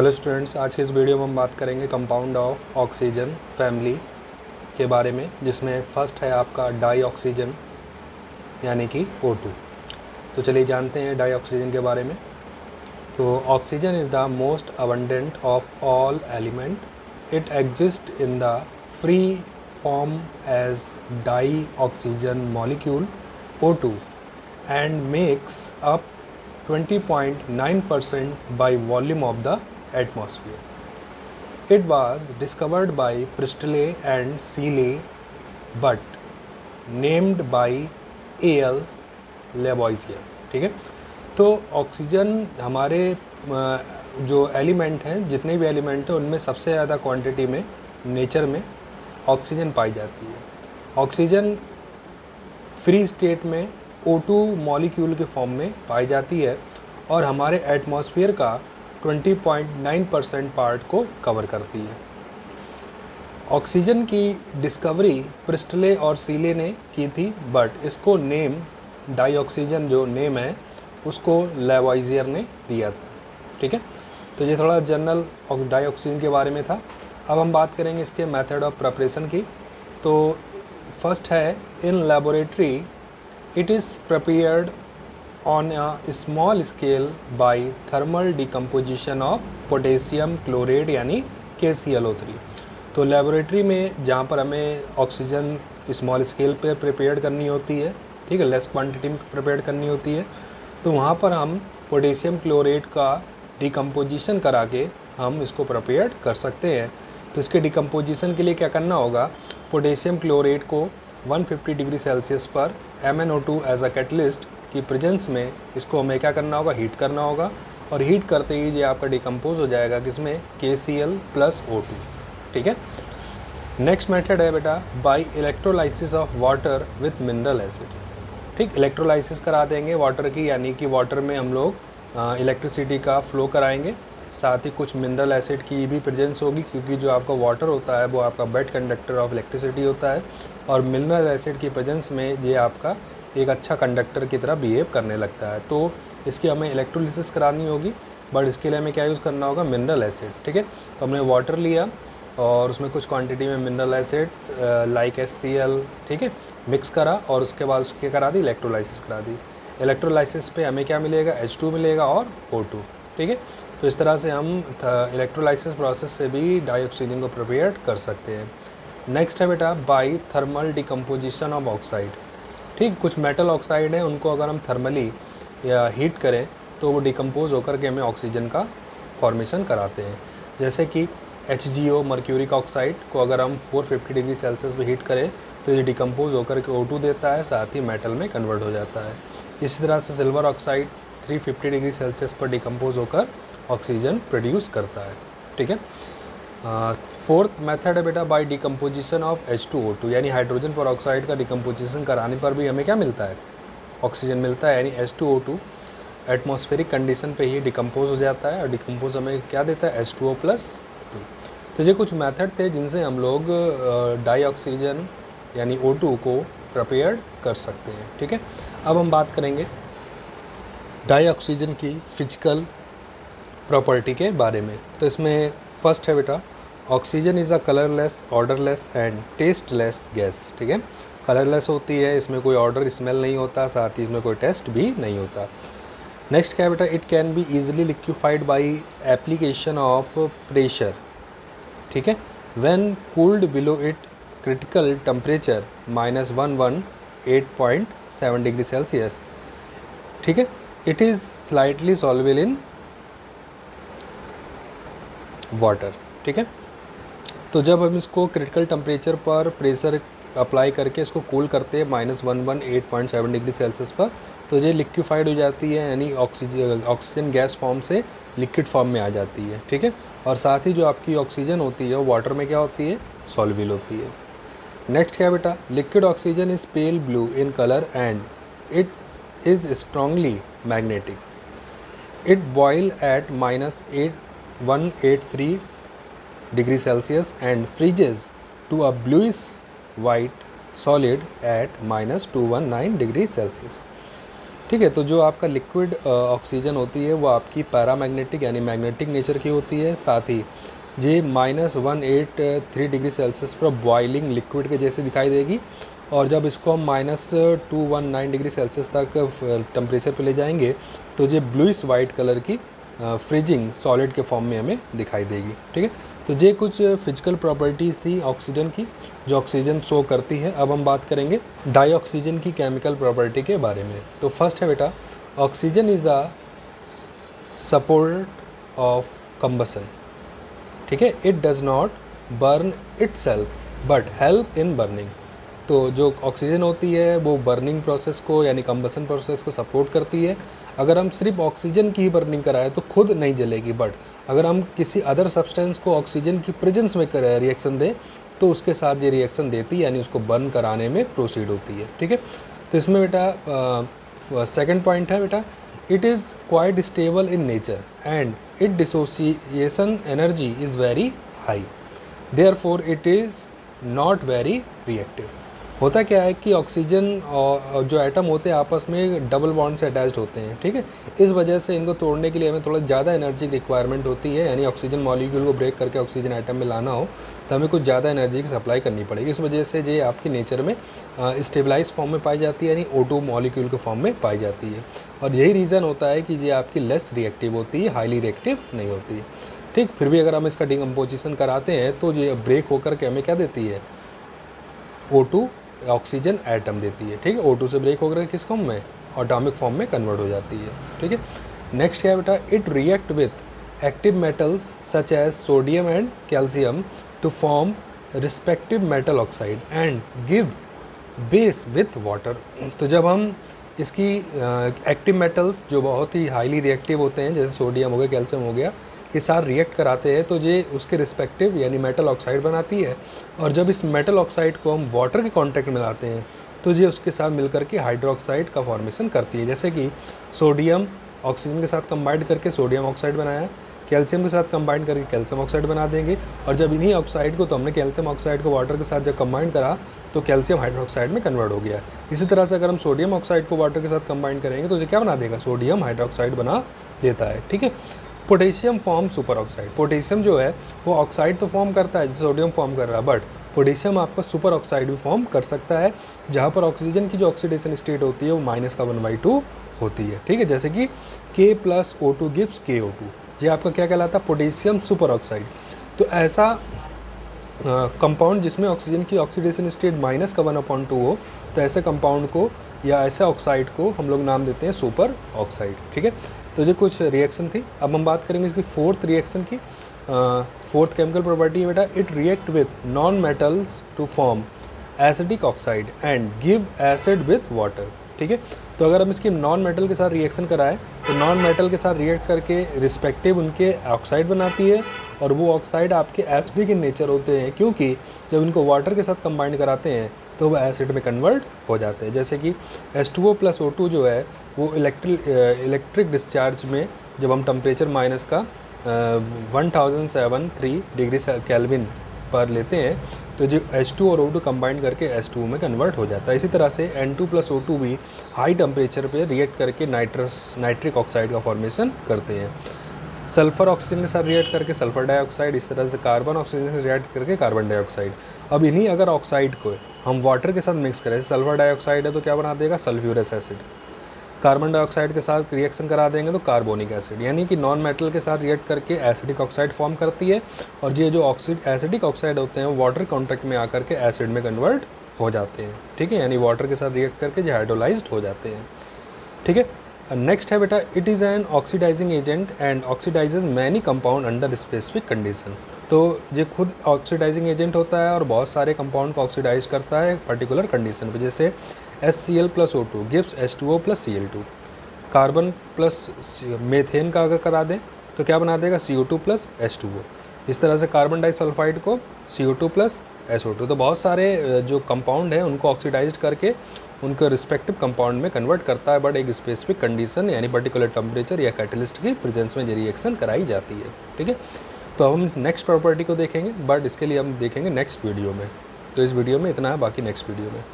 Hello students, आज के इस वीडियो में हम बात करेंगे कंपाउंड ऑफ ऑक्सीजन फैमिली के बारे में, जिसमें फर्स्ट है आपका डाई ऑक्सीजन यानी कि O2। तो चलिए जानते हैं डाई ऑक्सीजन के बारे में। तो oxygen is the most abundant of all element. It exist in the free form as dioxygen molecule O2 and makes up 20.9% by volume of the atmosphere. It was discovered by Priestley and Seeley but named by A.L. Lavoisier। ठीक है, तो oxygen हमारे जो element हैं, जितने भी element हैं उनमें सबसे ज़्यादा क्वांटिटी में नेचर में ऑक्सीजन पाई जाती है। ऑक्सीजन फ्री स्टेट में O2 मॉलिक्यूल के फॉर्म में पाई जाती है और हमारे एटमॉस्फेयर का 20.9% पार्ट को कवर करती है। ऑक्सीजन की डिस्कवरी प्रिस्टले और सीले ने की थी, बट इसको नेम डाई ऑक्सीजन जो नेम है उसको लेवॉइजियर ने दिया था। ठीक है, तो ये थोड़ा जनरल डाई ऑक्सीजन के बारे में था। अब हम बात करेंगे इसके मेथड ऑफ प्रिपरेशन की। तो फर्स्ट है in laboratory it is prepared on a small scale by thermal decomposition of potassium chloride यानी KClO3। तो लेबोरेटरी में जहाँ पर हमें ऑक्सीजन स्मॉल स्केल पे प्रिपेयर करनी होती है, ठीक है, लेस क्वांटिटी में प्रिपेयर करनी होती है, तो वहाँ पर हम पोटेशियम क्लोराइड का डिकम्पोजिशन करा के हम इसको प्रिपेयर कर सकते हैं। तो इसके डिकम्पोजिशन के लिए क्या करना होगा, पोटेशियम क्लोराइड को 150 डिग्री सेल्सियस पर MnO2 एज अ कैटलिस्ट की प्रेजेंस में इसको हमें क्या करना होगा, हीट करना होगा। और हीट करते ही ये आपका डिकम्पोज हो जाएगा किसमें, KCl प्लस O2। ठीक है, नेक्स्ट मेथड है बेटा by electrolysis of water with mineral acid. ठीक, इलेक्ट्रोलाइसिस करा देंगे वाटर की, यानी कि वाटर में हम लोग इलेक्ट्रिसिटी का फ्लो कराएंगे, साथ ही कुछ मिनरल एसिड की भी प्रेजेंस होगी, क्योंकि जो आपका वाटर होता है वो आपका बेड कंडक्टर ऑफ इलेक्ट्रिसिटी होता है और मिनरल एसिड की प्रेजेंस में ये आपका एक अच्छा कंडक्टर की तरह बिहेव करने लगता है। तो इसकी हमें इलेक्ट्रोलिसिस करानी होगी, बट इसके लिए हमें क्या यूज़ करना होगा, मिनरल एसिड। ठीक है, तो हमने वाटर लिया और उसमें कुछ क्वांटिटी में मिनरल एसिड्स लाइक HCl, ठीक है, मिक्स करा और उसके बाद उसके करा दी इलेक्ट्रोलाइसिस करा दी। इलेक्ट्रोलाइसिस पे हमें क्या मिलेगा, H2 मिलेगा और O2। ठीक है, तो इस तरह से हम इलेक्ट्रोलाइसिस प्रोसेस से भी डाई ऑक्सीजन को प्रिपेयर कर सकते हैं। नेक्स्ट है बेटा by thermal decomposition of oxide. ठीक, कुछ मेटल ऑक्साइड है, उनको अगर हम थर्मली या हीट करें तो वो डिकम्पोज होकर के हमें ऑक्सीजन का फॉर्मेशन कराते हैं। जैसे कि HgO मर्क्यूरिक ऑक्साइड को अगर हम 450 डिग्री सेल्सियस पे हीट करें तो ये डिकम्पोज होकर के O2 देता है, साथ ही मेटल में कन्वर्ट हो जाता है। इसी तरह से सिल्वर ऑक्साइड 350 डिग्री सेल्सियस पर डिकम्पोज होकर ऑक्सीजन प्रोड्यूस करता है। ठीक है, फोर्थ मेथड है बेटा बाय डिकम्पोजिशन ऑफ H2O2, यानी हाइड्रोजन पर ऑक्साइड का डिकम्पोजिशन कराने पर भी हमें क्या मिलता है, ऑक्सीजन मिलता है, यानी H2O2 एटमॉस्फेरिक कंडीशन पे ही डिकम्पोज हो जाता है और डिकम्पोज हमें क्या देता है, H2O प्लस O2। तो ये कुछ मेथड थे जिनसे हम लोग डाई ऑक्सीजन यानी O2 को प्रिपेयर कर सकते हैं। ठीक है, अब हम बात करेंगे डाई ऑक्सीजन की फिजिकल प्रॉपर्टी के बारे में। तो इसमें फर्स्ट है बेटा oxygen is a colourless, odourless and tasteless gas. ठीक है, कलरलेस होती है, इसमें कोई ऑर्डर स्मेल नहीं होता, साथ ही इसमें कोई टेस्ट भी नहीं होता। नेक्स्ट क्या है बेटा, it can be easily liquefied by application of pressure. ठीक है, when cooled below it critical temperature -118.7 degree Celsius. ठीक है, it is slightly soluble in water. ठीक है, तो जब हम इसको क्रिटिकल टेम्परेचर पर प्रेशर अप्लाई करके इसको कूल करते हैं -118.7 डिग्री सेल्सियस पर, तो ये लिक्विफाइड हो जाती है, यानी ऑक्सीजन गैस फॉर्म से लिक्विड फॉर्म में आ जाती है। ठीक है, और साथ ही जो आपकी ऑक्सीजन होती है वो वाटर में क्या होती है, सॉल्युबल होती है। नेक्स्ट क्या बेटा, liquid oxygen is pale blue in colour and it is strongly magnetic. It boil at -183 degree Celsius and freezes to a bluish white solid at -219 degree Celsius. ठीक है। तो जो आपका लिक्विड ऑक्सीजन होती है वो आपकी पैरामैग्नेटिक यानी मैग्नेटिक नेचर की होती है, साथ ही ये -183 डिग्री सेल्सियस पर बॉइलिंग लिक्विड के जैसे दिखाई देगी, और जब इसको हम -219 डिग्री सेल्सियस तक टेम्परेचर पे ले जाएंगे तो ये ब्लूइश वाइट कलर की फ्रीजिंग सॉलिड के फॉर्म में हमें दिखाई देगी। ठीक है, तो ये कुछ फिजिकल प्रॉपर्टीज़ थी ऑक्सीजन की जो ऑक्सीजन शो करती है। अब हम बात करेंगे डाइऑक्सीजन की केमिकल प्रॉपर्टी के बारे में। तो फर्स्ट है बेटा, oxygen is a support of combustion. ठीक है, it does not burn itself but help in burning. तो जो ऑक्सीजन होती है वो बर्निंग प्रोसेस को यानी कंबसन प्रोसेस को सपोर्ट करती है। अगर हम सिर्फ ऑक्सीजन की ही बर्निंग कराएं तो खुद नहीं जलेगी, बट अगर हम किसी अदर सब्सटेंस को ऑक्सीजन की प्रेजेंस में रिएक्शन दें तो उसके साथ ये रिएक्शन देती है यानी उसको बर्न कराने में प्रोसीड होती है। ठीक है, तो इसमें बेटा सेकंड पॉइंट है बेटा, it is quite stable in nature and it dissociation energy is very high, therefore it is not very reactive. होता क्या है कि ऑक्सीजन और जो एटम होते हैं आपस में डबल बॉन्ड से अटैच्ड होते हैं। ठीक है, इस वजह से इनको तोड़ने के लिए हमें थोड़ा ज़्यादा एनर्जी की रिक्वायरमेंट होती है, यानी ऑक्सीजन मॉलिक्यूल को ब्रेक करके ऑक्सीजन एटम में लाना हो तो हमें कुछ ज़्यादा एनर्जी की सप्लाई करनी पड़ेगी। इस वजह से ये आपकी नेचर में स्टेबलाइज फॉर्म में पाई जाती है, यानी O2 मॉलिक्यूल के फॉर्म में पाई जाती है, और यही रीज़न होता है कि ये आपकी लेस रिएक्टिव होती है, हाईली रिएक्टिव नहीं होती है। ठीक, फिर भी अगर हम इसका डिकम्पोजिशन कराते हैं तो ये ब्रेक होकर के हमें क्या देती है, O2 ऑक्सीजन एटम देती है। ठीक है, O2 से ब्रेक होकर किस फॉर्म में, एटॉमिक फॉर्म में कन्वर्ट हो जाती है। ठीक है, नेक्स्ट क्या है बेटा, it react with active metals such as sodium and calcium to form respective metal oxide and give base with water. तो जब हम इसकी एक्टिव मेटल्स जो बहुत ही हाईली रिएक्टिव होते हैं जैसे सोडियम हो गया, कैल्शियम हो गया, के साथ रिएक्ट कराते हैं तो ये उसके रिस्पेक्टिव यानी मेटल ऑक्साइड बनाती है, और जब इस मेटल ऑक्साइड को हम वाटर के कांटेक्ट में लाते हैं तो ये उसके साथ मिलकर के हाइड्रोक्साइड का फॉर्मेशन करती है। जैसे कि सोडियम ऑक्सीजन के साथ कंबाइंड करके सोडियम ऑक्साइड बनाया, कैल्शियम के साथ कंबाइंड करके कैल्शियम ऑक्साइड बना देंगे, और जब इन्हीं ऑक्साइड को, तो हमने कैल्शियम ऑक्साइड को वाटर के साथ जब कंबाइन करा तो कैल्शियम हाइड्रोक्साइड में कन्वर्ट हो गया। इसी तरह से अगर हम सोडियम ऑक्साइड को वाटर के साथ कंबाइन करेंगे तो ये क्या बना देगा, सोडियम हाइड्रोक्साइड बना देता है। ठीक है, potassium form super oxide. Potassium जो है वो ऑक्साइड तो फॉर्म करता है जैसे सोडियम फॉर्म कर रहा है, बट पोटेशियम आपका सुपर ऑक्साइड भी फॉर्म कर सकता है, जहाँ पर ऑक्सीजन की जो ऑक्सीडेशन स्टेट होती है वो -1/2 होती है। ठीक है, जैसे कि K+O2 गिव्स KO2, ये आपका क्या कहलाता है, पोटेशियम सुपर ऑक्साइड। तो ऐसा कंपाउंड जिसमें ऑक्सीजन की ऑक्सीडेशन स्टेट -1/2 हो, तो ऐसे कंपाउंड को या ऐसे ऑक्साइड को हम लोग नाम देते हैं सुपर ऑक्साइड। ठीक है, तो ये कुछ रिएक्शन थी। अब हम बात करेंगे इसकी फोर्थ रिएक्शन की। फोर्थ केमिकल प्रॉपर्टी है बेटा, it react with non metals to form acidic oxide and give acid with water. ठीक है, तो अगर हम इसकी नॉन मेटल के साथ रिएक्शन कराएं तो नॉन मेटल के साथ रिएक्ट करके रिस्पेक्टिव उनके ऑक्साइड बनाती है, और वो ऑक्साइड आपके एसिडिक इन नेचर होते हैं क्योंकि जब इनको वाटर के साथ कंबाइन कराते हैं तो वो एसिड में कन्वर्ट हो जाते हैं। जैसे कि H2O + O2 जो है वो इलेक्ट्रिक डिस्चार्ज में जब हम टेम्परेचर माइनस का 1073 डिग्री केल्विन पर लेते हैं तो जो H2 और O2 कंबाइन करके H2O में कन्वर्ट हो जाता है। इसी तरह से N2 + O2 भी हाई टेम्परेचर पे रिएक्ट करके नाइट्रिक ऑक्साइड का फॉर्मेशन करते हैं। सल्फर ऑक्सीजन के साथ रिएक्ट करके सल्फर डाइऑक्साइड, इस तरह से कार्बन ऑक्सीजन से रिएक्ट करके कार्बन डाइऑक्साइड। अब इन्हीं अगर ऑक्साइड को हम वाटर के साथ मिक्स करें, सल्फर डाइऑक्साइड है तो क्या बना देगा, सल्फ्यूरस एसिड। कार्बन डाइऑक्साइड के साथ रिएक्शन करा देंगे तो कार्बोनिक एसिड, यानी कि नॉन मेटल के साथ रिएक्ट करके एसिडिक ऑक्साइड फॉर्म करती है, और ये जो एसिडिक ऑक्साइड होते हैं वो वाटर कॉन्टैक्ट में आकर के एसिड में कन्वर्ट हो जाते हैं। ठीक है, यानी वाटर के साथ रिएक्ट करके जो हाइड्रोलाइज्ड हो जाते हैं। ठीक है, नेक्स्ट है बेटा, it is an oxidising agent and oxidises many compound under specific condition. तो ये खुद ऑक्सीडाइजिंग एजेंट होता है और बहुत सारे कंपाउंड को ऑक्सीडाइज करता है पर्टिकुलर कंडीशन पे, जैसे HCl + O2 gives H2O + Cl2। Carbon plus methane का अगर करा दें तो क्या बना देगा, CO2 + H2O। इस तरह से कार्बन डाइसल्फाइड को CO2 + SO2। तो बहुत सारे जो कंपाउंड है उनको ऑक्सीडाइज करके उनको रिस्पेक्टिव कंपाउंड में कन्वर्ट करता है, बट एक स्पेसिफिक कंडीशन यानी पर्टिकुलर टेम्परेचर या कैटलिस्ट की प्रेजेंस में ये रिएक्शन कराई जाती है। ठीक है, तो अब हम नेक्स्ट प्रॉपर्टी को देखेंगे, बट इसके लिए हम देखेंगे नेक्स्ट वीडियो में। तो इस वीडियो में इतना है, बाकी नेक्स्ट वीडियो में।